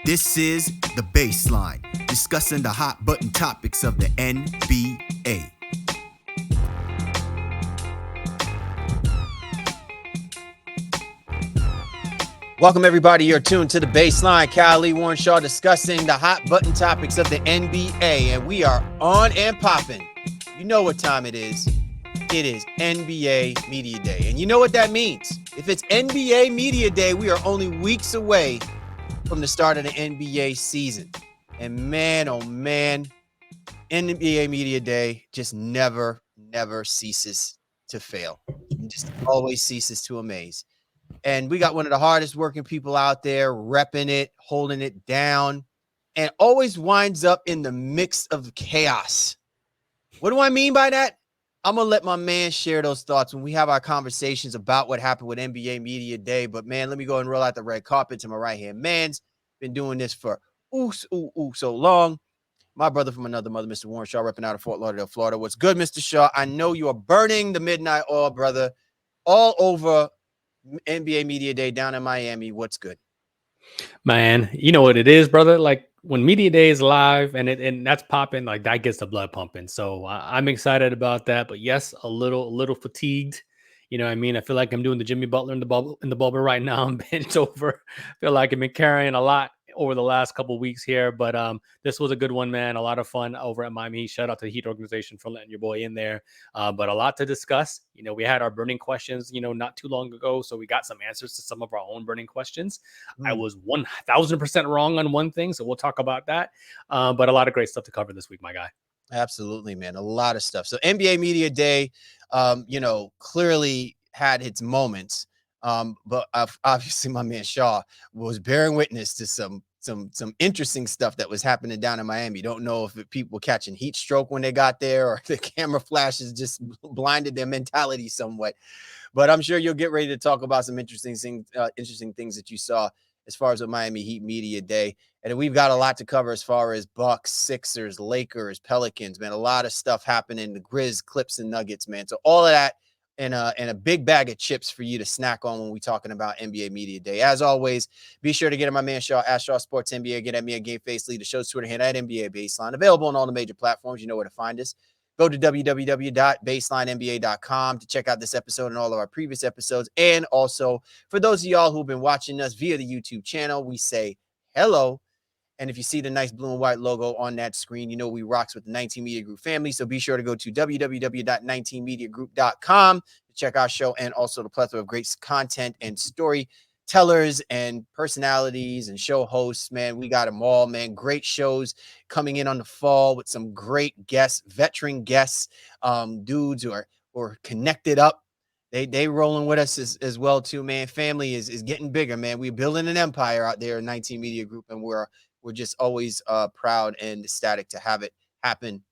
This is The Baseline, discussing the hot button topics of the NBA. Welcome, everybody. You're tuned to The Baseline. Kyle Lee Warrenshaw discussing the hot button topics of the NBA, and we are on and popping. You know what time it is. It is NBA Media Day, and you know what that means. If it's NBA Media Day, we are only weeks away from the start of the NBA season. And man, oh man, NBA Media Day just never ceases to fail. It just always ceases to amaze. And we got one of the hardest working people out there, repping it, holding it down, and always winds up in the mix of chaos. What do I mean by that? I'm going to let my man share those thoughts when we have our conversations about what happened with NBA Media Day. But, man, let me go and roll out the red carpet to my right-hand man's. Been doing this for so long. My brother from another mother, Mr. Warren Shaw, repping out of Fort Lauderdale, Florida. What's good, Mr. Shaw? I know you are burning the midnight oil, brother, all over NBA Media Day down in Miami. What's good? Man, you know what it is, brother. Like when Media Day is live and that's popping, like that gets the blood pumping. So I'm excited about that. But yes, a little fatigued. You know what I mean? I feel like I'm doing the Jimmy Butler in the bubble right now. I'm bent over. I feel like I've been carrying a lot over the last couple of weeks here. But this was a good one, man. A lot of fun over at Miami. Shout out to the Heat organization for letting your boy in there. But a lot to discuss. You know, we had our burning questions, not too long ago. So we got some answers to some of our own burning questions. I was 1000% wrong on one thing. So we'll talk about that. But a lot of great stuff to cover this week, my guy. Absolutely, man. A lot of stuff. So NBA Media Day, clearly had its moments. But obviously my man Shaw was bearing witness to some interesting stuff that was happening down in Miami. Don't know if people were catching heat stroke when they got there or the camera flashes just blinded their mentality somewhat. But I'm sure you'll get ready to talk about some interesting things that you saw as far as the Miami Heat Media Day. And we've got a lot to cover as far as Bucks, Sixers, Lakers, Pelicans, man. A lot of stuff happening, the Grizz, Clips, and Nuggets, man. So all of that and a big bag of chips for you to snack on when we're talking about NBA Media Day. As always, be sure to get at my man Shaw, at Shaw Sports NBA. Get at me at Game Face Lead, the show's Twitter handle at NBA Baseline. Available on all the major platforms. You know where to find us. Go to www.baselinenba.com to check out this episode and all of our previous episodes. And also, for those of y'all who've been watching us via the YouTube channel, we say hello. And if you see the nice blue and white logo on that screen, you know we rocks with the 19 Media Group family. So be sure to go to www.19mediagroup.com to check our show and also the plethora of great content and storytellers and personalities and show hosts, man. We got them all, man. Great shows coming in on the fall with some great guests, veteran guests, dudes who are connected up. They rolling with us as well too, man. Family is getting bigger, man. We're building an empire out there in 19 Media Group, and we're just always proud and ecstatic to have it happen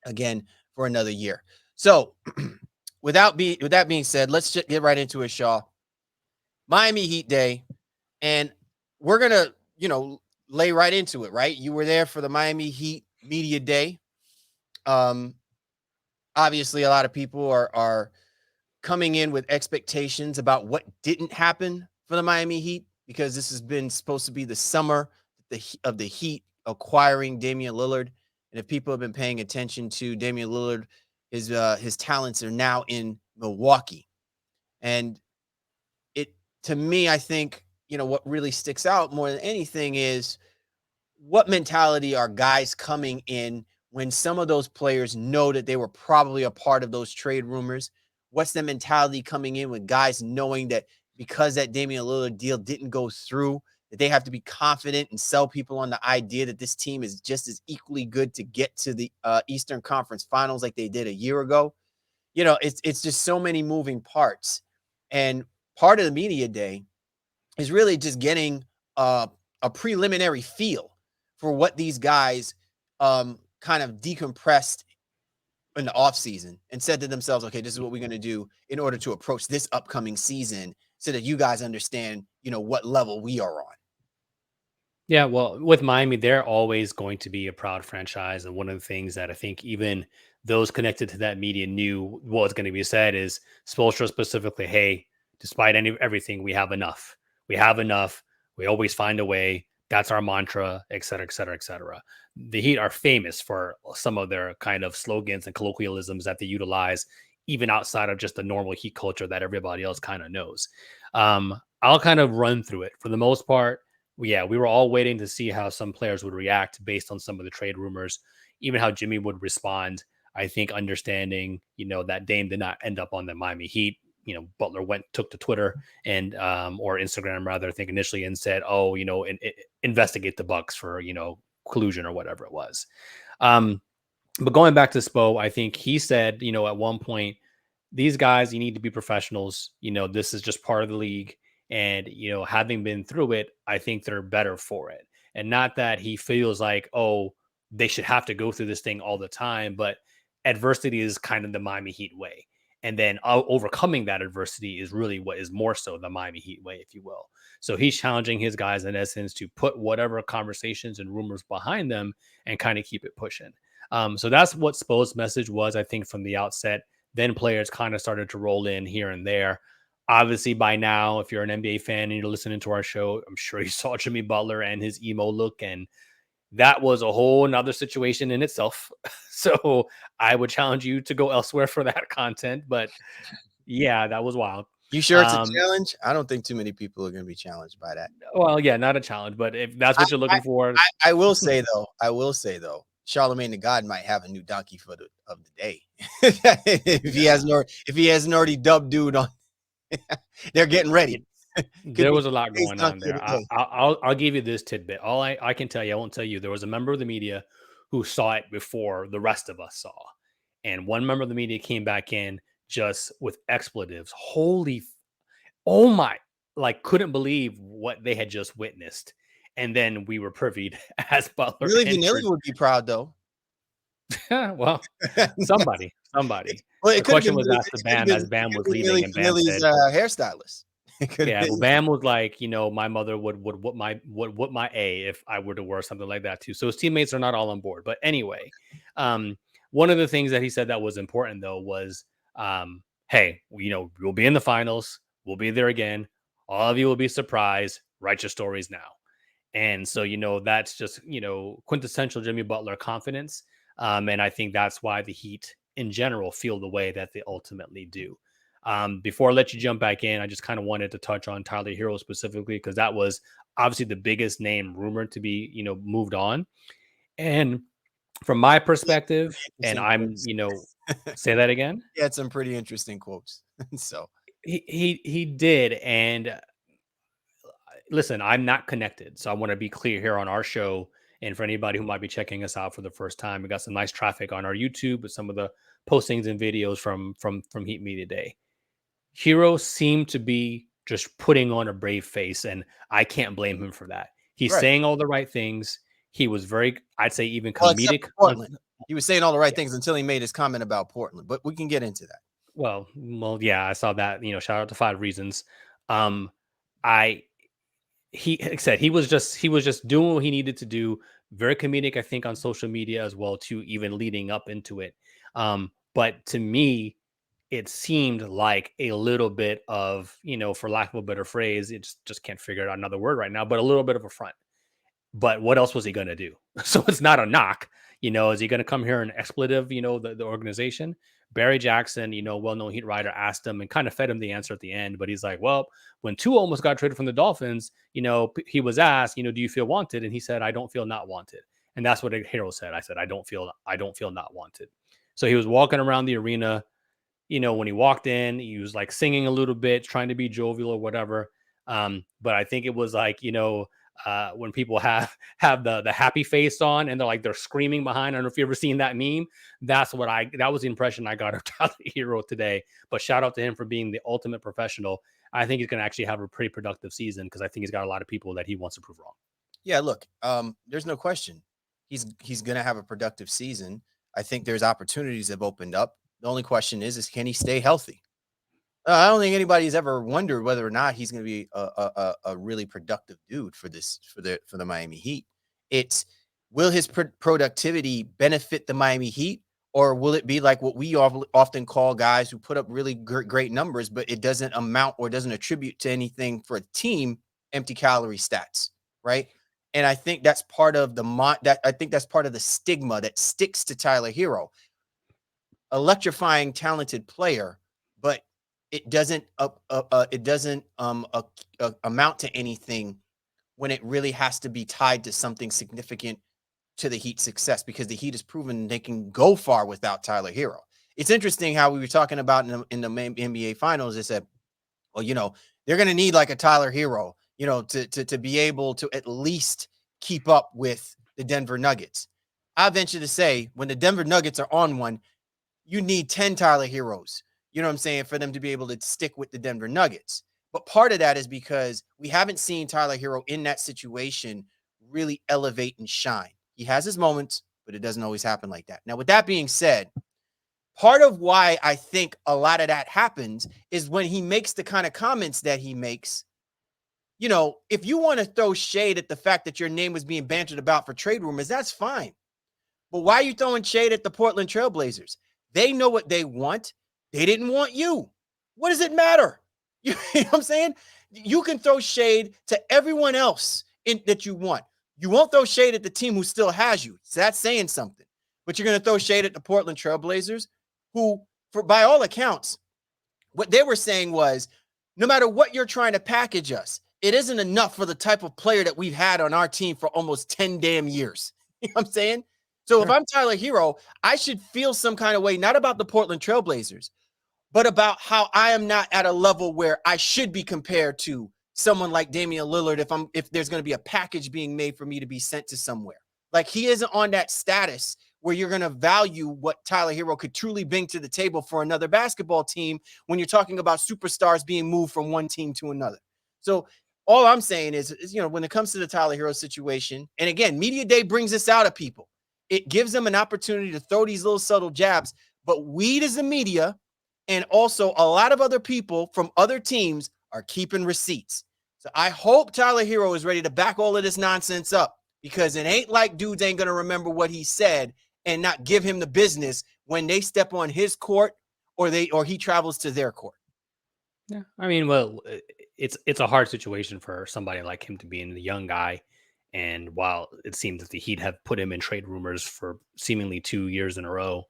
again for another year. So with that being said, let's just get right into it, Shaw. Miami Heat Day, and we're going to, lay right into it, right? You were there for the Miami Heat Media Day. Obviously, a lot of people are coming in with expectations about what didn't happen for the Miami Heat, because this has been supposed to be the summer of the Heat acquiring Damian Lillard. And if people have been paying attention to Damian Lillard, his talents are now in Milwaukee. And to me, I think, what really sticks out more than anything is what mentality are guys coming in when some of those players know that they were probably a part of those trade rumors. What's the mentality coming in with guys knowing that because that Damian Lillard deal didn't go through, that they have to be confident and sell people on the idea that this team is just as equally good to get to the Eastern Conference Finals like they did a year ago? It's just so many moving parts. And part of the media day is really just getting a preliminary feel for what these guys kind of decompressed in the offseason and said to themselves, okay, this is what we're going to do in order to approach this upcoming season so that you guys understand, what level we are on. Yeah, well, with Miami, they're always going to be a proud franchise. And one of the things that I think even those connected to that media knew was going to be said is Spoelstra specifically, hey, despite everything, we have enough. We have enough. We always find a way. That's our mantra, et cetera, et cetera, et cetera. The Heat are famous for some of their kind of slogans and colloquialisms that they utilize, even outside of just the normal Heat culture that everybody else kind of knows. I'll kind of run through it. For the most part, yeah, we were all waiting to see how some players would react based on some of the trade rumors, even how Jimmy would respond. I think understanding, that Dame did not end up on the Miami Heat. Butler took to Twitter and or Instagram rather, I think initially, and said, "Oh, investigate the Bucks for collusion or whatever it was." Um, but going back to Spo, I think he said, at one point, these guys, you need to be professionals. This is just part of the league. And, having been through it, I think they're better for it. And not that he feels like, oh, they should have to go through this thing all the time, but adversity is kind of the Miami Heat way. And then overcoming that adversity is really what is more so the Miami Heat way, if you will. So he's challenging his guys, in essence, to put whatever conversations and rumors behind them and kind of keep it pushing. So that's what Spo's message was, I think, from the outset. Then players kind of started to roll in here and there. Obviously, by now, if you're an NBA fan and you're listening to our show, I'm sure you saw Jimmy Butler and his emo look, and that was a whole nother situation in itself. So I would challenge you to go elsewhere for that content. But yeah, that was wild. You sure it's a Um, challenge? I don't think too many people are going to be challenged by that. well, yeah, not a challenge, but if that's I, what you're I, looking for, I will say though, Charlemagne the God might have a new donkey for of the day. if he yeah, hasn't already dubbed dude on, they're getting ready. Could there be was a lot today's going on donkey of there. the day. I'll give you this tidbit. All I can tell you, I won't tell you. There was a member of the media who saw it before the rest of us saw, and one member of the media came back in just with expletives. Oh my! Like couldn't believe what they had just witnessed, and then we were privied as Butler Millie Vanilli entered. would be proud though. Well, somebody. Well, The it could have question been was asked to Bam as Bam was leaving, Millie and Bam Vanilli's said, hairstylist. It could have yeah, been. well, Bam was like, my mother would what my A if I were to wear something like that too. So his teammates are not all on board. But anyway, um, one of the things that he said that was important though was, hey, we'll be in the finals, we'll be there again. All of you will be surprised. Write your stories now. And so, that's just, quintessential Jimmy Butler confidence. And I think that's why the Heat in general feel the way that they ultimately do. Before I let you jump back in, I just kind of wanted to touch on Tyler Hero specifically, because that was obviously the biggest name rumored to be, moved on. And from my perspective, and Interesting I'm, quotes. say that again. He had some pretty interesting quotes. So He did. And listen, I'm not connected. So I want to be clear here on our show. And for anybody who might be checking us out for the first time, we got some nice traffic on our YouTube with some of the postings and videos from Heat Media Day. Hero seemed to be just putting on a brave face, and I can't blame him for that. He's right. saying all the right things. He was very, I'd say, even Well, except comedic. for Portland. He was saying all the right Yeah. things until he made his comment about Portland, but we can get into that. Well, yeah, I saw that. Shout out to Five Reasons. Um, I he like I said he was just doing what he needed to do. Very comedic, I think, on social media as well too, even leading up into it. But to me, it seemed like a little bit of, for lack of a better phrase, it just can't figure out another word right now, but a little bit of a front. But what else was he going to do? So it's not a knock. Is he going to come here and expletive, the organization? Barry Jackson, well-known Heat writer, asked him and kind of fed him the answer at the end. But he's like, well, when Tua almost got traded from the Dolphins, he was asked, do you feel wanted? And he said, I don't feel not wanted. And that's what a hero said. I said, I don't feel not wanted. So he was walking around the arena. When he walked in, he was like singing a little bit, trying to be jovial or whatever. But I think it was like, when people have the happy face on and they're screaming behind. I don't know if you ever seen that meme. That was the impression I got of Tyler Hero today. But shout out to him for being the ultimate professional. I think he's going to actually have a pretty productive season, because I think he's got a lot of people that he wants to prove wrong. Yeah, look, there's no question. He's gonna have a productive season. I think there's opportunities that have opened up. The only question is can he stay healthy? I don't think anybody's ever wondered whether or not he's going to be a really productive dude for the Miami Heat. It's will his productivity benefit the Miami Heat, or will it be like what we often call guys who put up really great numbers, but it doesn't amount or doesn't attribute to anything for a team, empty calorie stats, right? And I think that's part of that's part of the stigma that sticks to Tyler Hero. Electrifying, talented player, but it doesn't amount to anything when it really has to be tied to something significant to the Heat's success, because the Heat has proven they can go far without Tyler Hero. It's interesting how we were talking about in the NBA Finals. They said, well, they're going to need like a Tyler Hero, to be able to at least keep up with the Denver Nuggets. I venture to say, when the Denver Nuggets are on one, you need 10 Tyler Heroes, you know what I'm saying, for them to be able to stick with the Denver Nuggets. But part of that is because we haven't seen Tyler Hero in that situation really elevate and shine. He has his moments, but it doesn't always happen like that. Now, with that being said, part of why I think a lot of that happens is when he makes the kind of comments that he makes. If you want to throw shade at the fact that your name was being bantered about for trade rumors, that's fine. But why are you throwing shade at the Portland Trailblazers? They know what they want. They didn't want you. What does it matter? You know what I'm saying? You can throw shade to everyone else that you want. You won't throw shade at the team who still has you. So that's saying something. But you're going to throw shade at the Portland Trailblazers, who, by all accounts, what they were saying was, no matter what you're trying to package us, it isn't enough for the type of player that we've had on our team for almost 10 damn years. You know what I'm saying? So if I'm Tyler Hero, I should feel some kind of way, not about the Portland Trailblazers, but about how I am not at a level where I should be compared to someone like Damian Lillard if there's going to be a package being made for me to be sent to somewhere. Like, he isn't on that status where you're going to value what Tyler Hero could truly bring to the table for another basketball team when you're talking about superstars being moved from one team to another. So all I'm saying is, when it comes to the Tyler Hero situation, and again, media day brings this out of people. It gives them an opportunity to throw these little subtle jabs, but we as the media and also a lot of other people from other teams are keeping receipts. So I hope Tyler Hero is ready to back all of this nonsense up, because it ain't like dudes ain't going to remember what he said and not give him the business when they step on his court or he travels to their court. Yeah, I mean, well, it's a hard situation for somebody like him to be in, the young guy. And while it seems that the Heat have put him in trade rumors for seemingly 2 years in a row,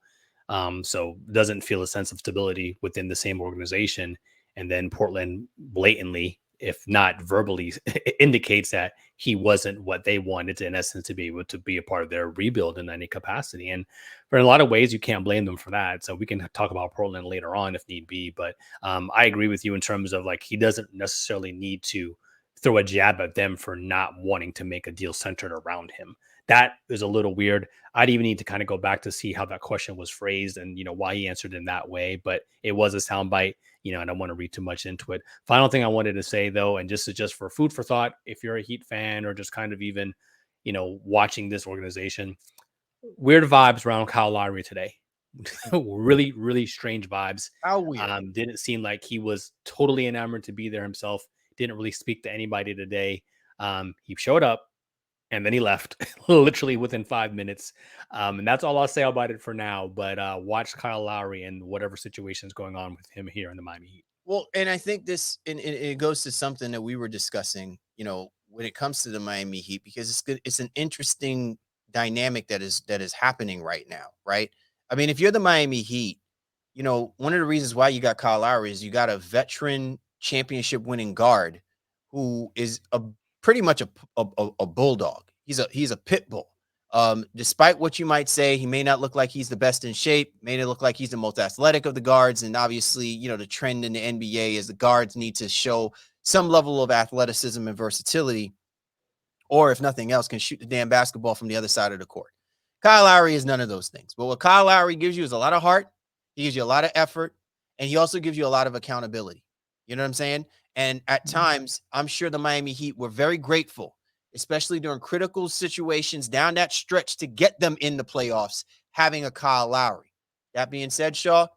so doesn't feel a sense of stability within the same organization. And then Portland blatantly, if not verbally, indicates that he wasn't what they wanted, in essence, to be able to be a part of their rebuild in any capacity. And for a lot of ways, you can't blame them for that. So we can talk about Portland later on if need be. But I agree with you in terms of, like, he doesn't necessarily need to throw a jab at them for not wanting to make a deal centered around him. That is a little weird. I'd even need to kind of go back to see how that question was phrased and, why he answered in that way. But it was a soundbite, I don't want to read too much into it. Final thing I wanted to say, though, and just for food for thought, if you're a Heat fan or just kind of even, watching this organization, weird vibes around Kyle Lowry today. Really, really strange vibes. How weird. Didn't seem like he was totally enamored to be there himself. Didn't really speak to anybody today. He showed up and then he left literally within 5 minutes. And that's all I'll say about it for now. But watch Kyle Lowry and whatever situation is going on with him here in the Miami Heat. Well, and I think this, and it goes to something that we were discussing, when it comes to the Miami Heat, because it's good. It's an interesting dynamic that is happening right now, right? I mean, if you're the Miami Heat, one of the reasons why you got Kyle Lowry is you got a veteran championship winning guard who is pretty much a bulldog. He's a pit bull. Despite what you might say, he may not look like he's the best in shape, may not look like he's the most athletic of the guards. And obviously, the trend in the NBA is the guards need to show some level of athleticism and versatility, or if nothing else, can shoot the damn basketball from the other side of the court. Kyle Lowry is none of those things. But what Kyle Lowry gives you is a lot of heart. He gives you a lot of effort, and he also gives you a lot of accountability. You know what I'm saying? And at times, I'm sure the Miami Heat were very grateful, especially during critical situations down that stretch, to get them in the playoffs, having a Kyle Lowry. That being said, Shaw,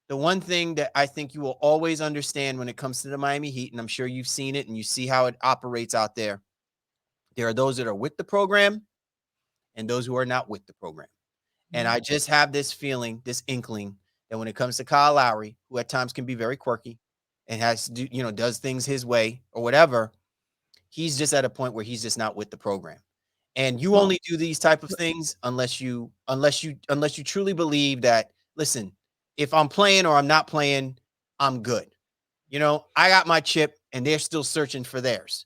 the one thing that I think you will always understand when it comes to the Miami Heat, and I'm sure you've seen it and you see how it operates out there are those that are with the program and those who are not with the program. And I just have this feeling, this inkling, that when it comes to Kyle Lowry, who at times can be very quirky and does things his way or whatever, He's just at a point where he's just not with the program. And you Well, only do these type of things unless you truly believe that, listen, if I'm playing or I'm not playing, I'm good. I got my chip and they're still searching for theirs.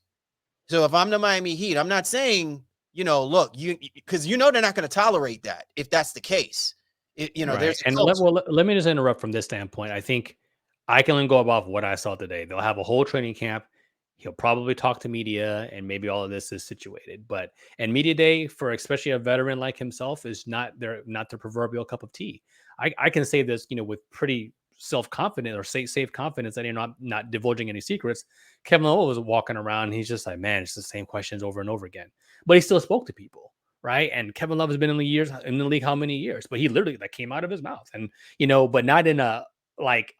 So if I'm the Miami Heat, I'm not saying, look, because they're not going to tolerate that if that's the case. right. There's a And culture. let me just interrupt from this standpoint. I think I can only go off what I saw today. They'll have a whole training camp. He'll probably talk to media, and maybe all of this is situated. But and media day for especially a veteran like himself is not their proverbial cup of tea. I can say this, with pretty self confident or safe confidence that you're not divulging any secrets. Kevin Love was walking around. And he's just like, man, it's the same questions over and over again. But he still spoke to people, right? And Kevin Love has been in the league how many years? But he literally that came out of his mouth, and but not in a like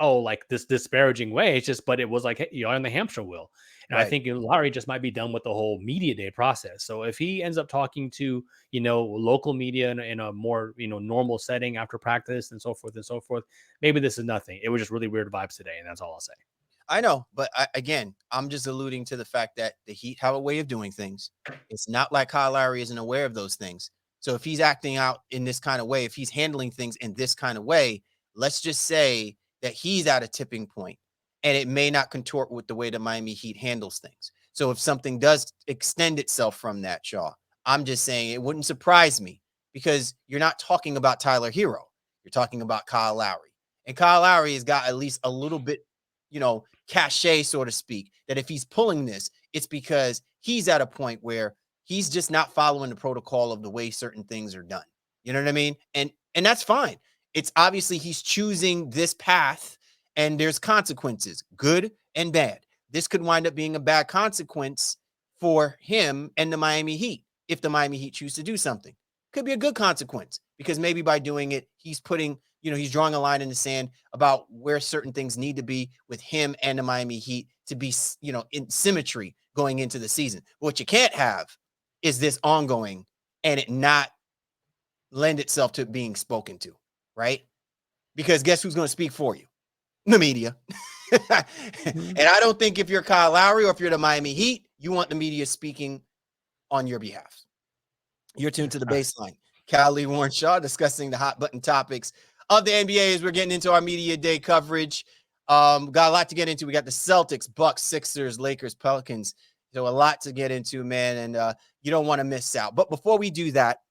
this disparaging way. It's just, but it was like, hey, you're on the hamster wheel. And I Right. think Larry just might be done with the whole media day process. So if he ends up talking to, local media in a more, normal setting after practice and so forth, maybe this is nothing. It was just really weird vibes today. And that's all I'll say. I know, but again, I'm just alluding to the fact that the Heat have a way of doing things. It's not like Kyle Lowry isn't aware of those things. So if he's acting out in this kind of way, if he's handling things in this kind of way, let's just say that he's at a tipping point and it may not contort with the way the Miami Heat handles things. So if something does extend itself from that, Shaw, I'm just saying it wouldn't surprise me because you're not talking about Tyler Hero. You're talking about Kyle Lowry. And Kyle Lowry has got at least a little bit, cachet, so to speak, that if he's pulling this, it's because he's at a point where he's just not following the protocol of the way certain things are done. You know what I mean? And that's fine. It's obviously he's choosing this path and there's consequences, good and bad. This could wind up being a bad consequence for him and the Miami Heat if the Miami Heat choose to do something. Could be a good consequence because maybe by doing it, he's he's drawing a line in the sand about where certain things need to be with him and the Miami Heat to be, in symmetry going into the season. But what you can't have is this ongoing and it not lend itself to being spoken to, right? Because guess who's going to speak for you? The media. And I don't think if you're Kyle Lowry or if you're the Miami Heat, you want the media speaking on your behalf. You're tuned to the baseline. Callie Warren Shaw discussing the hot button topics of the NBA as we're getting into our media day coverage. Got a lot to get into. We got the Celtics, Bucks, Sixers, Lakers, Pelicans. So a lot to get into, man, and you don't want to miss out. But before we do that,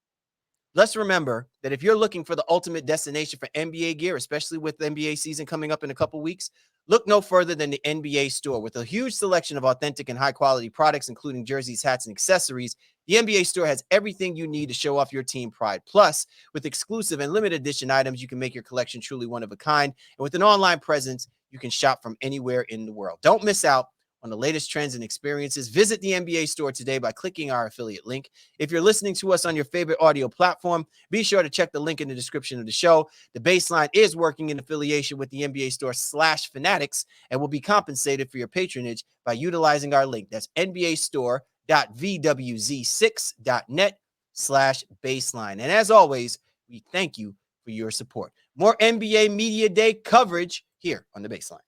let's remember that if you're looking for the ultimate destination for NBA gear, especially with the NBA season coming up in a couple weeks, look no further than the NBA store. With a huge selection of authentic and high-quality products, including jerseys, hats, and accessories, the NBA store has everything you need to show off your team pride. Plus, with exclusive and limited edition items, you can make your collection truly one of a kind. And with an online presence, you can shop from anywhere in the world. Don't miss out on the latest trends and experiences. Visit the NBA store today by clicking our affiliate link. If you're listening to us on your favorite audio platform, be sure to check the link in the description of the show. The Baseline is working in affiliation with the NBA store /Fanatics and will be compensated for your patronage by utilizing our link. That's nbastore.vwz6.net/baseline. And as always, we thank you for your support. More NBA Media Day coverage here on the Baseline.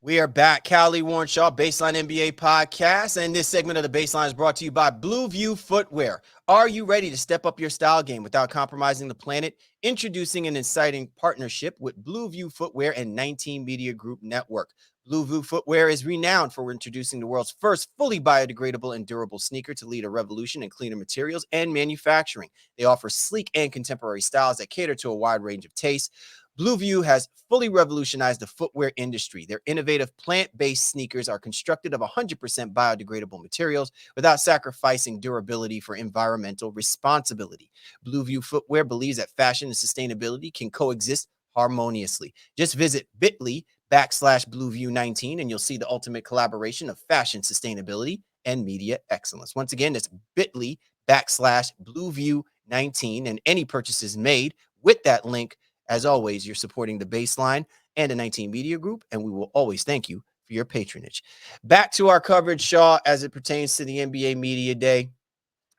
We are back. Callie Warren Shaw, Baseline NBA podcast. And this segment of the Baseline is brought to you by Blue View Footwear. Are you ready to step up your style game without compromising the planet? Introducing an exciting partnership with Blue View Footwear and 19 Media Group Network. Blue View Footwear is renowned for introducing the world's first fully biodegradable and durable sneaker to lead a revolution in cleaner materials and manufacturing. They offer sleek and contemporary styles that cater to a wide range of tastes. Blue View has fully revolutionized the footwear industry. Their innovative plant-based sneakers are constructed of 100% biodegradable materials without sacrificing durability for environmental responsibility. Blue View Footwear believes that fashion and sustainability can coexist harmoniously. Just visit bit.ly bit.ly/BlueView19, and you'll see the ultimate collaboration of fashion sustainability and media excellence. Once again, that's bit.ly/BlueView19, and any purchases made with that link, as always, you're supporting the Baseline and the 19 Media Group, and we will always thank you for your patronage. Back to our coverage, Shaw, as it pertains to the NBA Media Day.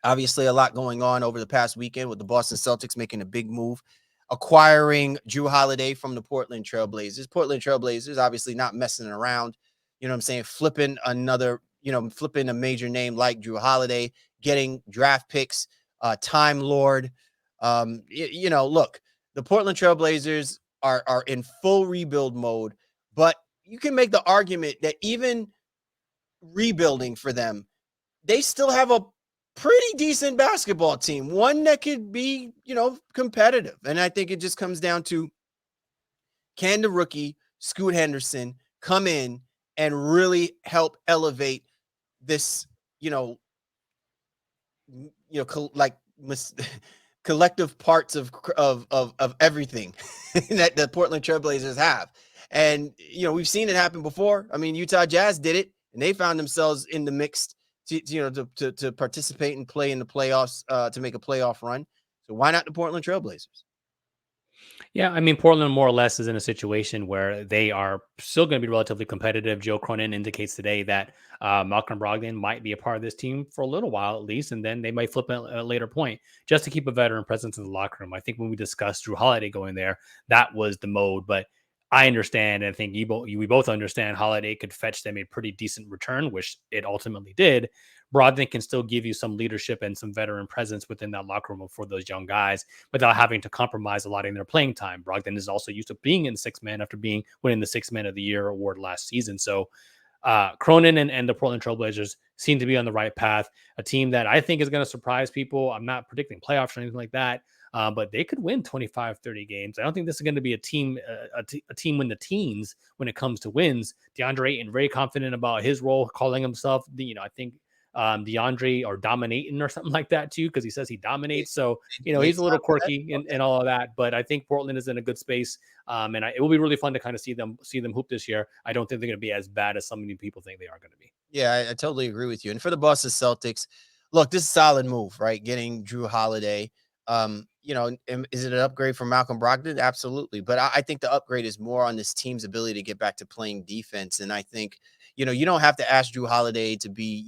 Obviously, a lot going on over the past weekend with the Boston Celtics making a big move, acquiring Drew Holiday from the Portland Trailblazers. Portland Trailblazers obviously not messing around, you know what I'm saying, flipping a major name like Drew Holiday, getting draft picks, Time Lord. Look, the Portland Trailblazers are in full rebuild mode, but you can make the argument that even rebuilding for them, they still have a pretty decent basketball team, one that could be, competitive. And I think it just comes down to, can the rookie Scoot Henderson come in and really help elevate this, you know, like collective parts of everything that the Portland Trailblazers have. And we've seen it happen before. I mean, Utah Jazz did it, and they found themselves in the mix to participate and play in the playoffs, to make a playoff run. So why not the Portland Trailblazers? Yeah, I mean, Portland more or less is in a situation where they are still going to be relatively competitive. Joe Cronin indicates today that Malcolm Brogdon might be a part of this team for a little while at least, and then they might flip at a later point just to keep a veteran presence in the locker room. I think when we discussed Drew Holiday going there, that was the mode, but I understand, and I think we both understand Holiday could fetch them a pretty decent return, which it ultimately did. Brogdon can still give you some leadership and some veteran presence within that locker room for those young guys without having to compromise a lot in their playing time. Brogdon is also used to being in six man after winning the Six Man of the Year award last season. So Cronin and the Portland Trailblazers seem to be on the right path. A team that I think is going to surprise people. I'm not predicting playoffs or anything like that, but they could win 25, 30 games. I don't think this is going to be a team in the teens when it comes to wins. DeAndre Ayton very confident about his role, calling himself I think DeAndre or dominating or something like that too, because he says he dominates. So, he's a little quirky and all of that, but I think Portland is in a good space. And it will be really fun to kind of see them hoop this year. I don't think they're going to be as bad as so many people think they are going to be. Yeah, I totally agree with you. And for the Boston Celtics, look, this is a solid move, right? Getting Drew Holiday. Is it an upgrade from Malcolm Brogdon? Absolutely. But I think the upgrade is more on this team's ability to get back to playing defense. And I think, you don't have to ask Drew Holiday to be,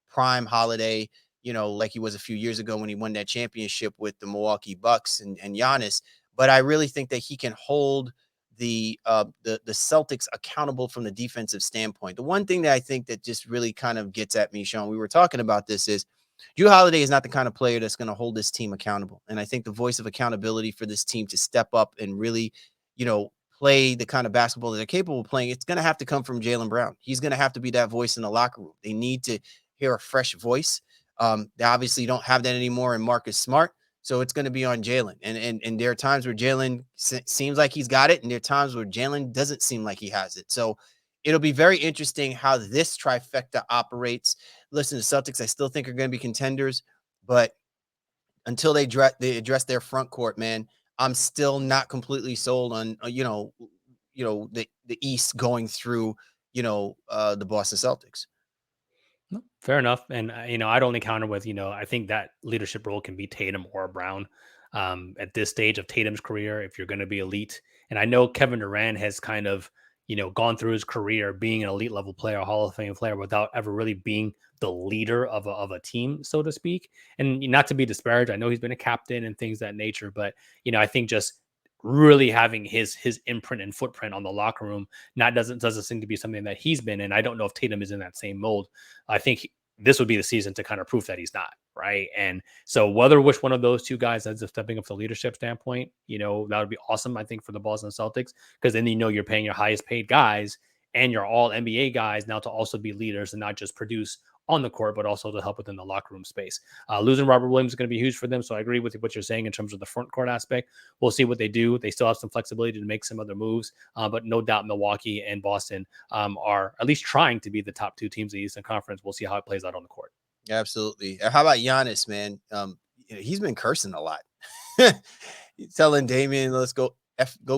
prime Holiday, like he was a few years ago when he won that championship with the Milwaukee Bucks and Giannis. But I really think that he can hold the Celtics accountable from the defensive standpoint. The one thing that I think that just really kind of gets at me, Sean, we were talking about this, is Drew Holiday is not the kind of player that's going to hold this team accountable. And I think the voice of accountability for this team to step up and really, play the kind of basketball that they're capable of playing, it's going to have to come from Jaylen Brown. He's going to have to be that voice in the locker room. They need to hear a fresh voice. They obviously don't have that anymore in Marcus Smart. So it's going to be on Jaylen. And there are times where Jaylen seems like he's got it, and there are times where Jaylen doesn't seem like he has it. So it'll be very interesting how this trifecta operates. Listen, the Celtics, I still think are going to be contenders, but until they address their front court, man, I'm still not completely sold on the East going through the Boston Celtics. No, fair enough. And, I'd only counter with, I think that leadership role can be Tatum or Brown at this stage of Tatum's career if you're going to be elite. And I know Kevin Durant has kind of, gone through his career being an elite level player, Hall of Fame player, without ever really being the leader of a team, so to speak. And not to be disparaged, I know he's been a captain and things that nature, but, I think just really having his imprint and footprint on the locker room doesn't seem to be something that he's been in. I don't know if Tatum is in that same mold. I think this would be the season to kind of prove that he's not, right? And so which one of those two guys ends up stepping up the leadership standpoint, that would be awesome, I think, for the Boston Celtics, because then you're paying your highest paid guys and your all NBA guys now to also be leaders and not just produce on the court, but also to help within the locker room space. Losing Robert Williams is going to be huge for them. So I agree with what you're saying in terms of the front court aspect. We'll see what they do. They still have some flexibility to make some other moves, but no doubt Milwaukee and Boston are at least trying to be the top two teams in the Eastern Conference. We'll see how it plays out on the court. Absolutely. How about Giannis, man? He's been cursing a lot. He's telling Damian, let's go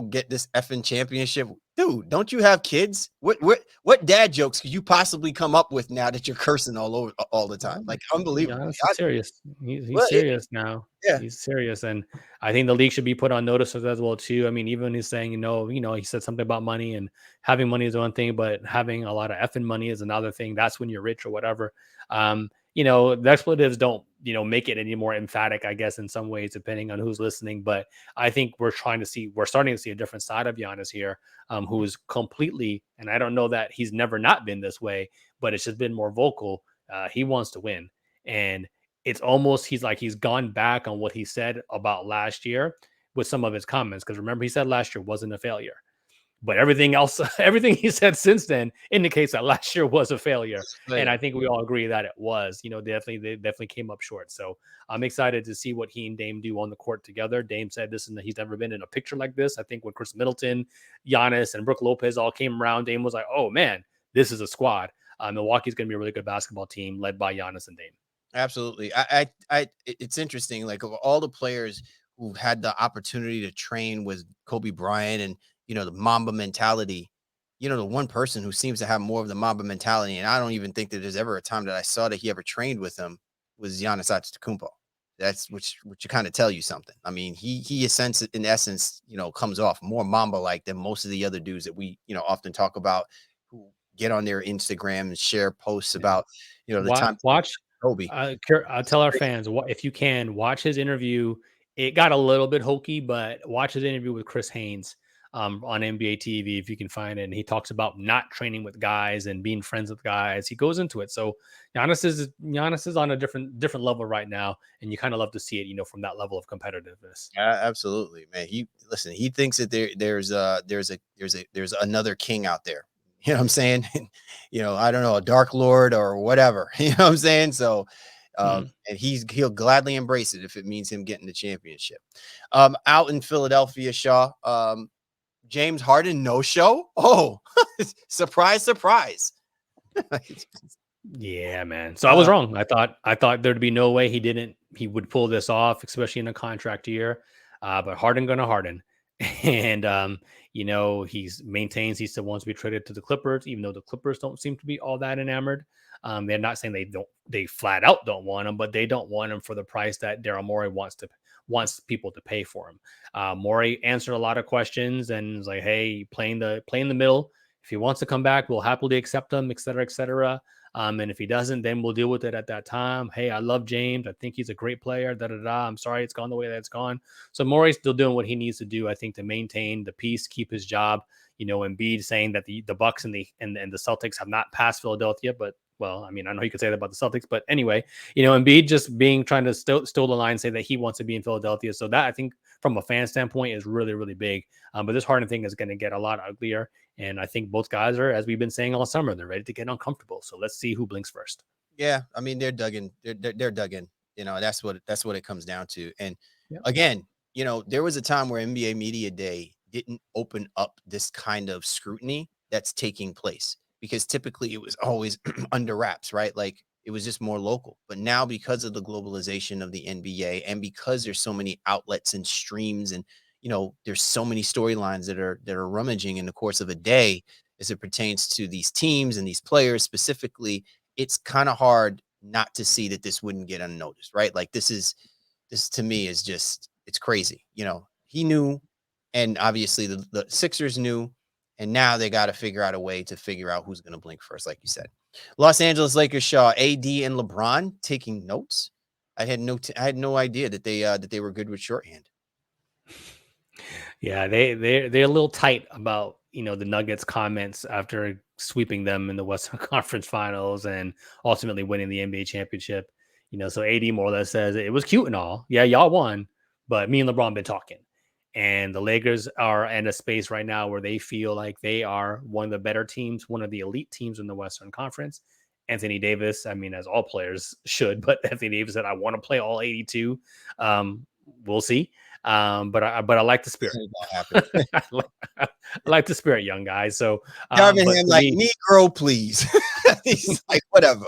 get this effing championship. dude, don't you have kids? What dad jokes could you possibly come up with now that you're cursing all the time? Like, unbelievable. Giannis is serious. He's Well, serious now. yeah, He's serious, and I think the league should be put on notice of that as well too. I mean, even when he's saying, he said something about money, and having money is one thing, but having a lot of effing money is another thing. That's when you're rich or whatever. The expletives don't, make it any more emphatic, I guess, in some ways, depending on who's listening. But I think we're starting to see a different side of Giannis here, who is completely, and I don't know that he's never not been this way, but it's just been more vocal. He wants to win. And it's almost he's gone back on what he said about last year with some of his comments. Because remember, he said last year wasn't a failure. But everything else, everything he said since then indicates that last year was a failure. And I think we all agree that it was. They definitely came up short. So I'm excited to see what he and Dame do on the court together. Dame said he's never been in a picture like this. I think when Chris Middleton, Giannis, and Brook Lopez all came around, Dame was like, "Oh man, this is a squad." Milwaukee's going to be a really good basketball team led by Giannis and Dame. absolutely. It's interesting. Like, of all the players who had the opportunity to train with Kobe Bryant and the Mamba mentality, the one person who seems to have more of the Mamba mentality, and I don't even think that there's ever a time that I saw that he ever trained with him, was Giannis Antetokounmpo. That's which kind of tell you something. I mean, he in essence, comes off more Mamba like than most of the other dudes that we often talk about, who get on their Instagram and share posts Yeah. about the time Watch. Kobe. I'll tell our fans, if you can, watch his interview. It got a little bit hokey, but watch his interview with Chris Haynes on NBA TV if you can find it. And he talks about not training with guys and being friends with guys. He goes into it. So Giannis is on a different level right now, and you kind of love to see it, from that level of competitiveness. Absolutely, man. He thinks that there's another king out there. You know what I'm saying? I don't know, a dark lord or whatever. You know what I'm saying? So, Mhm. and he'll gladly embrace it if it means him getting the championship. Out in Philadelphia, Shaw, James Harden, no show. Oh, surprise, surprise. Yeah, man. So I was wrong. I thought there'd be no way he would pull this off, especially in a contract year. But Harden gonna Harden. And he still wants to be traded to the Clippers, even though the Clippers don't seem to be all that enamored. They're not saying they flat out don't want him, but they don't want him for the price that Daryl Morey wants people to pay for him. Morey answered a lot of questions and was like, "Hey, play in the middle. If he wants to come back, we'll happily accept him, et cetera, et cetera. And if he doesn't, then we'll deal with it at that time. Hey, I love James. I think he's a great player. Da da da. I'm sorry it's gone the way that it's gone." So Morey's still doing what he needs to do, I think, to maintain the peace, keep his job. Embiid saying that the Bucks and the Celtics have not passed Philadelphia, but well, I mean, I know you could say that about the Celtics, but anyway, Embiid just trying to still the line, say that he wants to be in Philadelphia. So that, I think, from a fan standpoint, is really, really big. But this Harden thing is going to get a lot uglier. And I think both guys are, as we've been saying all summer, they're ready to get uncomfortable. So let's see who blinks first. Yeah, I mean, they're dug in. They're dug in. That's what it comes down to. And Yep. again, there was a time where NBA Media Day didn't open up this kind of scrutiny that's taking place, because typically it was always under wraps, right? Like, it was just more local. But now, because of the globalization of the NBA, and because there's so many outlets and streams, and there's so many storylines that are rummaging in the course of a day as it pertains to these teams and these players specifically, it's kind of hard not to see that this wouldn't get unnoticed, right? Like, this to me is just, it's crazy. He knew, and obviously the Sixers knew, and now they got to figure out a way to figure out who's going to blink first, like you said. Los Angeles Lakers, Shaw, AD and LeBron taking notes. I had no idea that they were good with shorthand. Yeah, they're a little tight about the Nuggets comments after sweeping them in the Western Conference Finals and ultimately winning the NBA championship. So AD more or less says it was cute and all. Yeah, y'all won, but me and LeBron been talking. And the Lakers are in a space right now where they feel like they are one of the better teams, one of the elite teams in the Western Conference. Anthony Davis, I mean, as all players should, but Anthony Davis said, "I want to play all 82." We'll see. But I like the spirit. I like the spirit, young guys. So, Darvin but Ham, to like, me, Negro, please. He's like, whatever.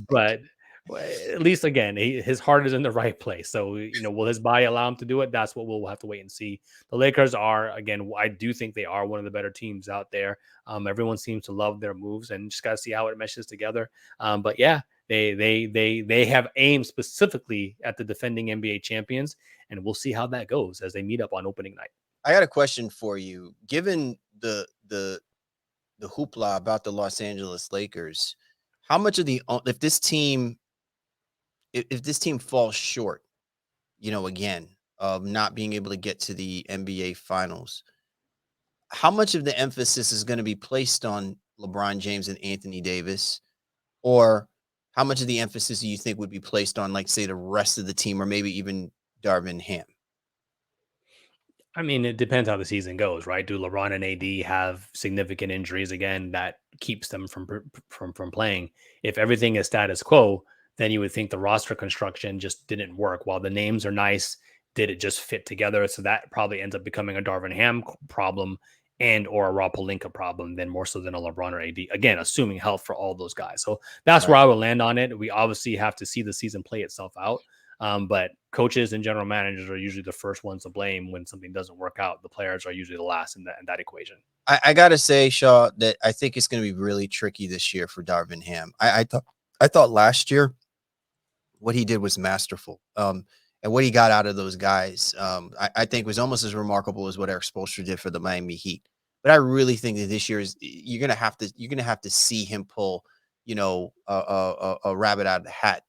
but Well, at least again, his heart is in the right place. So, will his body allow him to do it? That's what we'll have to wait and see. The Lakers are, again, I do think they are one of the better teams out there. Everyone seems to love their moves, and just got to see how it meshes together. But yeah, they have aimed specifically at the defending NBA champions, and we'll see how that goes as they meet up on opening night. I got a question for you. Given the hoopla about the Los Angeles Lakers, how much of the if this team if this team falls short, again, of not being able to get to the NBA finals, how much of the emphasis is going to be placed on LeBron James and Anthony Davis, or how much of the emphasis do you think would be placed on, like, say, the rest of the team, or maybe even Darvin Ham? I mean, it depends how the season goes, right? Do LeBron and AD have significant injuries again that keeps them from playing? If everything is status quo, then you would think the roster construction just didn't work. While the names are nice, did it just fit together? So that probably ends up becoming a Darvin Ham problem and or a Rob Pelinka problem, then more so than a LeBron or AD. Again, assuming health for all those guys. So that's where Right. I would land on it. We obviously have to see the season play itself out. But coaches and general managers are usually the first ones to blame when something doesn't work out. The players are usually the last in that equation. I gotta say, Shaw, that I think it's going to be really tricky this year for Darvin Ham. I thought last year what he did was masterful. And what he got out of those guys, I think was almost as remarkable as what Eric Spoelstra did for the Miami Heat. But I really think that this year is you're gonna have to see him pull, a rabbit out of the hat,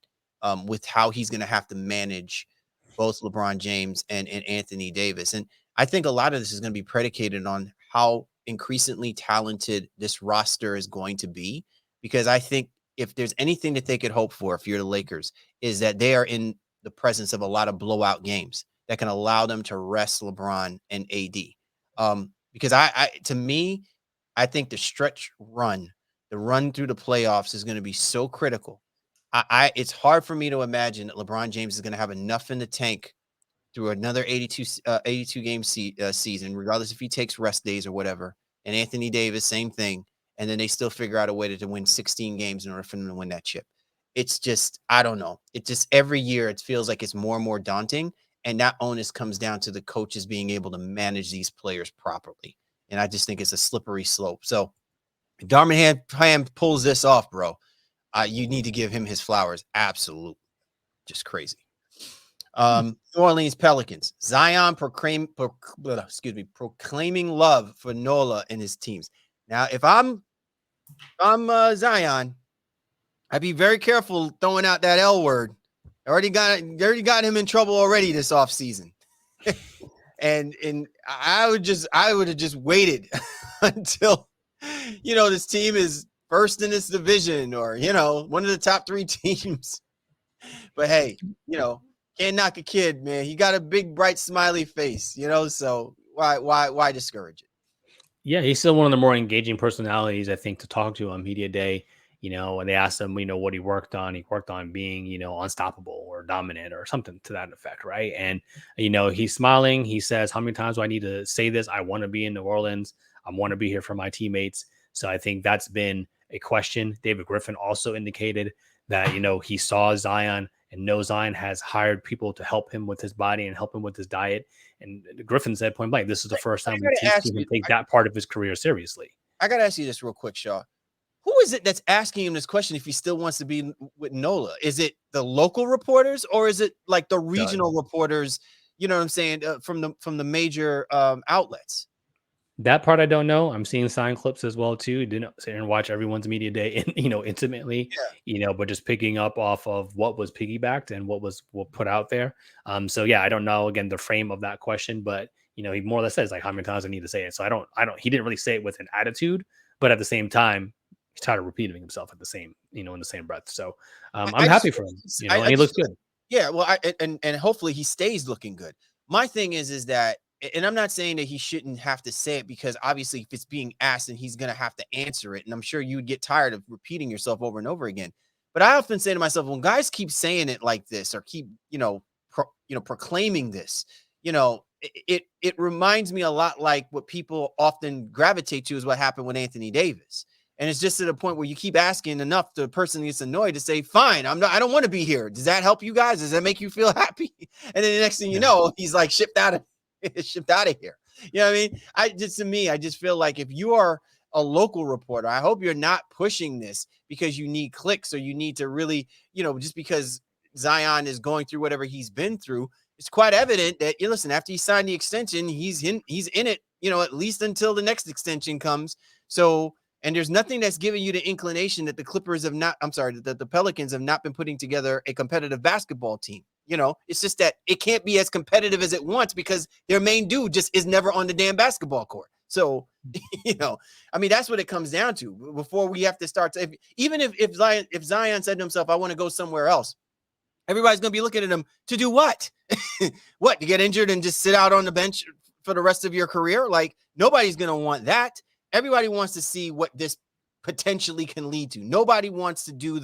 with how he's gonna have to manage both LeBron James and Anthony Davis. And I think a lot of this is gonna be predicated on how increasingly talented this roster is going to be. Because I think if there's anything that they could hope for, if you're the Lakers, is that they are in the presence of a lot of blowout games that can allow them to rest LeBron and AD. Because to me, I think the run through the playoffs is going to be so critical. It's hard for me to imagine that LeBron James is going to have enough in the tank through another 82 game season, regardless if he takes rest days or whatever. And Anthony Davis, same thing. And then they still figure out a way to win 16 games in order for them to win that chip. It's just, I don't know. It just every year it feels like it's more and more daunting. And that onus comes down to the coaches being able to manage these players properly. And I just think it's a slippery slope. So if Darman Ham pulls this off, bro, you need to give him his flowers. Absolutely. Just crazy. New Orleans Pelicans. Zion proclaiming love for Nola and his teams. Now, if I'm Zion, I'd be very careful throwing out that L word. Already got him in trouble already this offseason. and I would have just waited until this team is first in this division, or one of the top 3 teams. But hey, can't knock a kid, man. He got a big, bright, smiley face, so why discourage it? Yeah, he's still one of the more engaging personalities, I think, to talk to on media day. When they asked him, what he worked on, being, unstoppable or dominant or something to that effect, right? And he's smiling. He says, "How many times do I need to say this? I want to be in New Orleans. I want to be here for my teammates." So I think that's been a question. David Griffin also indicated that he saw Zion and knows Zion has hired people to help him with his body and help him with his diet. And Griffin said point blank, this is the first time we've seen him take that part of his career seriously. I got to ask you this real quick, Shaw. Who is it that's asking him this question if he still wants to be with Nola? Is it the local reporters, or is it like the regional reporters, you know what I'm saying, from the major outlets? That part I don't know. I'm seeing sign clips as well too. Didn't sit here and watch everyone's media day, intimately, but just picking up off of what was piggybacked and what put out there. So yeah, I don't know again the frame of that question, but he more or less says like how many times I need to say it. So I don't. He didn't really say it with an attitude, but at the same time, he's tired of repeating himself at the same, in the same breath. So I'm happy for him, and he looks good. Yeah, well, and hopefully he stays looking good. My thing is that, and I'm not saying that he shouldn't have to say it, because obviously if it's being asked and he's going to have to answer it, and I'm sure you would get tired of repeating yourself over and over again. But I often say to myself, when guys keep saying it like this, or keep, proclaiming this, it reminds me a lot like what people often gravitate to is what happened with Anthony Davis. And it's just to the point where you keep asking enough, the person gets annoyed to say, fine, I don't want to be here. Does that help you guys? Does that make you feel happy? And then the next thing you Yeah. know, he's like shipped out of here. You know what I mean? To me, I just feel like if you are a local reporter, I hope you're not pushing this because you need clicks or you need to really, just because Zion is going through whatever he's been through, it's quite evident that you listen, after he signed the extension, he's in it, at least until the next extension comes. So, and there's nothing that's giving you the inclination that that the Pelicans have not been putting together a competitive basketball team. It's just that it can't be as competitive as it wants because their main dude just is never on the damn basketball court. So, that's what it comes down to before we have to start. If Zion said to himself, I want to go somewhere else, everybody's going to be looking at him to do what? What, to get injured and just sit out on the bench for the rest of your career? Like, nobody's going to want that. Everybody wants to see what this potentially can lead to. Nobody wants to do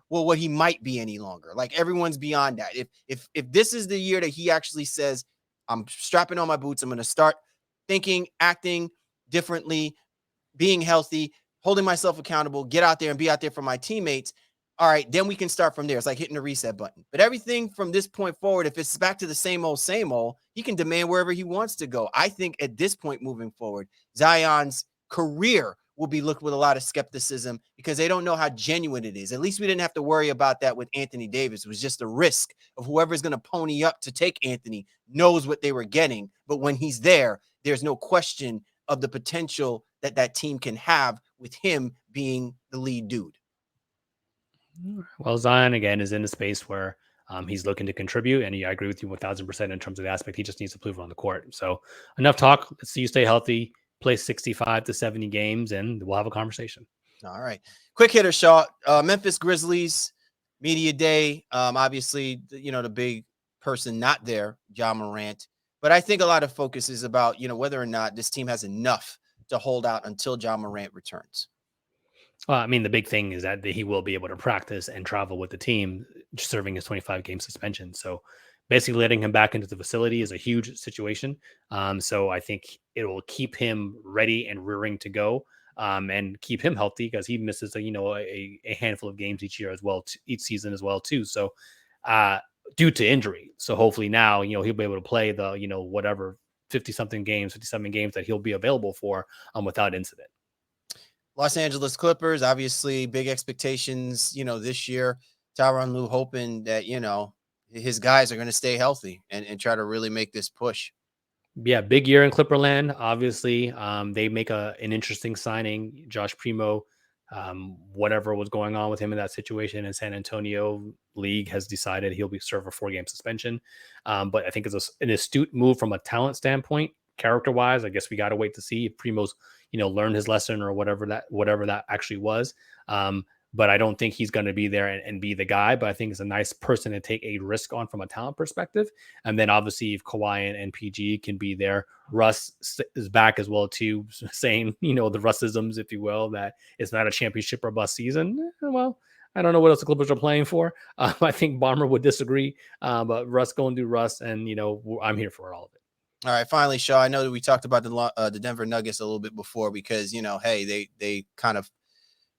what he might be any longer. Like, everyone's beyond that. If this is the year that he actually says, I'm strapping on my boots, I'm going to start thinking, acting differently, being healthy, holding myself accountable, get out there and be out there for my teammates. All right, then we can start from there. It's like hitting the reset button. But everything from this point forward, if it's back to the same old, he can demand wherever he wants to go. I think at this point moving forward, Zion's career will be looked with a lot of skepticism because they don't know how genuine it is. At least we didn't have to worry about that with Anthony Davis. It was just a risk of whoever's going to pony up to take Anthony knows what they were getting. But when he's there, there's no question of the potential that team can have with him being the lead dude. Well, Zion again is in a space where he's looking to contribute, and I agree with you 1,000% in terms of the aspect. He just needs to prove it on the court. So enough talk. Let's see you stay healthy, play 65 to 70 games, and we'll have a conversation. All right, quick hitter, Shaw. Memphis Grizzlies media day. Obviously, the big person not there, Ja Morant. But I think a lot of focus is about whether or not this team has enough to hold out until Ja Morant returns. Well, the big thing is that he will be able to practice and travel with the team, serving his 25-game suspension. So basically letting him back into the facility is a huge situation. So I think it will keep him ready and rearing to go and keep him healthy because he misses, a handful of games each year as well, each season as well, too. So due to injury. So hopefully now, he'll be able to play the, whatever 57 games that he'll be available for without incident. Los Angeles Clippers, obviously big expectations, this year. Tyronn Lue hoping that, his guys are going to stay healthy and try to really make this push. Yeah, big year in Clipperland. Obviously, they make an interesting signing. Josh Primo, whatever was going on with him in that situation in San Antonio, league has decided he'll be served a 4-game suspension. But I think it's an astute move from a talent standpoint. Character-wise, I guess we got to wait to see if Primo's learned his lesson or whatever that actually was. But I don't think he's going to be there and be the guy. But I think it's a nice person to take a risk on from a talent perspective. And then obviously if Kawhi and PG can be there, Russ is back as well too, saying the Russisms, if you will, that it's not a championship or bust season. Well, I don't know what else the Clippers are playing for. I think Bomber would disagree. But Russ going to do Russ, and I'm here for all of it. All right, finally, Shaw, I know that we talked about the Denver Nuggets a little bit before because, hey, they kind of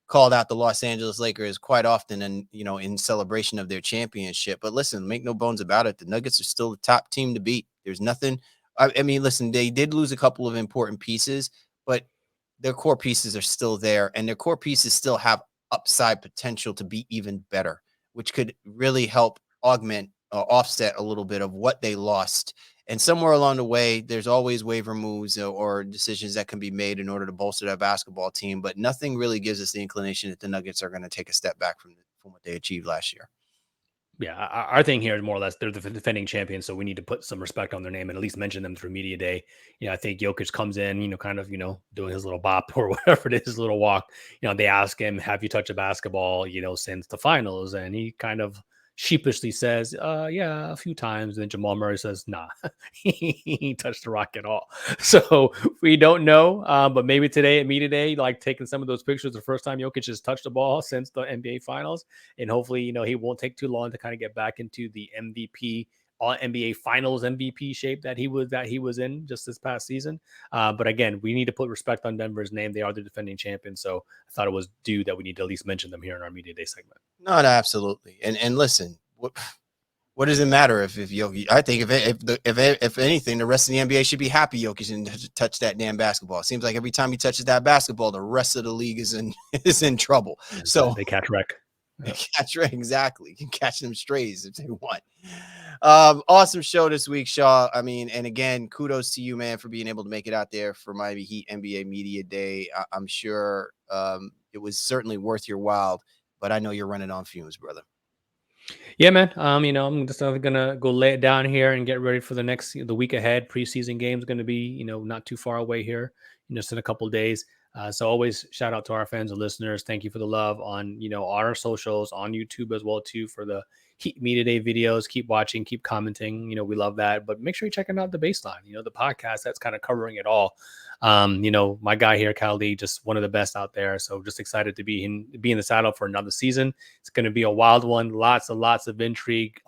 called out the Los Angeles Lakers quite often and, in celebration of their championship. But listen, make no bones about it. The Nuggets are still the top team to beat. There's nothing. Listen, they did lose a couple of important pieces, but their core pieces are still there and their core pieces still have upside potential to be even better, which could really help augment or offset a little bit of what they lost. And somewhere along the way, there's always waiver moves or decisions that can be made in order to bolster that basketball team. But nothing really gives us the inclination that the Nuggets are going to take a step back from what they achieved last year. Yeah, our thing here is more or less they're the defending champions, so we need to put some respect on their name and at least mention them through media day. I think Jokic comes in, kind of, doing his little bop or whatever it is, his little walk. They ask him, "Have you touched a basketball, since the finals?" And he kind of sheepishly says, yeah, a few times. And then Jamal Murray says, nah, he touched the rock at all. So we don't know. But maybe today at media day, like taking some of those pictures, the first time Jokic has touched the ball since the NBA finals. And hopefully, he won't take too long to kind of get back into the MVP all NBA Finals MVP shape that he was in just this past season. But again, we need to put respect on Denver's name. They are the defending champion, so I thought it was due that we need to at least mention them here in our media day segment. Not absolutely. And listen, what does it matter if Jokic? I think if anything, the rest of the NBA should be happy Jokic didn't touch that damn basketball. It seems like every time he touches that basketball, the rest of the league is in trouble. So they catch wreck. Catch right, exactly. You can catch them strays if they want. Awesome show this week, Shaw. I mean, and again, kudos to you, man, for being able to make it out there for Miami Heat NBA Media Day. I'm sure it was certainly worth your while, but I know you're running on fumes, brother. Yeah, man. I'm just gonna go lay it down here and get ready for the week ahead. Preseason game's gonna be, not too far away here, just in a couple of days. So always shout out to our fans and listeners. Thank you for the love on, our socials, on YouTube as well too, for the Heat Media Day videos. Keep watching, keep commenting. We love that. But make sure you're checking out the Baseline, the podcast that's kind of covering it all. My guy here, Khalid, just one of the best out there. So just excited to be in the saddle for another season. It's going to be a wild one. Lots of intrigue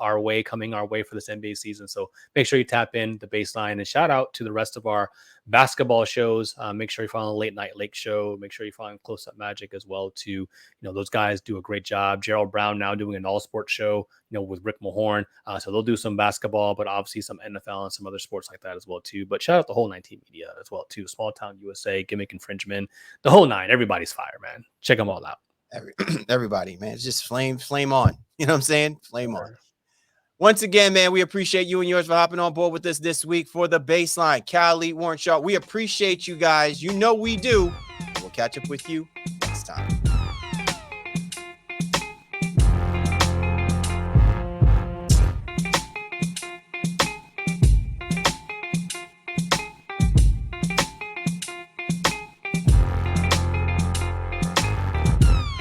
coming our way for this NBA season. So make sure you tap in the Baseline, and shout out to the rest of our basketball shows. Make sure you follow the Late Night Lake Show. Make sure you follow Close Up Magic as well too. Those guys do a great job. Gerald Brown now doing an all sports show, with Rick Mahorn. So they'll do some basketball, but obviously some NFL and some other sports like that as well too. But shout out the whole 19 media as well too. Small Town USA, Gimmick Infringement, the whole nine. Everybody's fire, man. Check them all out. Everybody, man. It's just flame on. You know what I'm saying? Flame on. Once again, man, we appreciate you and yours for hopping on board with us this week for the Baseline. Khalid, Warren Shaw, we appreciate you guys. We do. We'll catch up with you next time.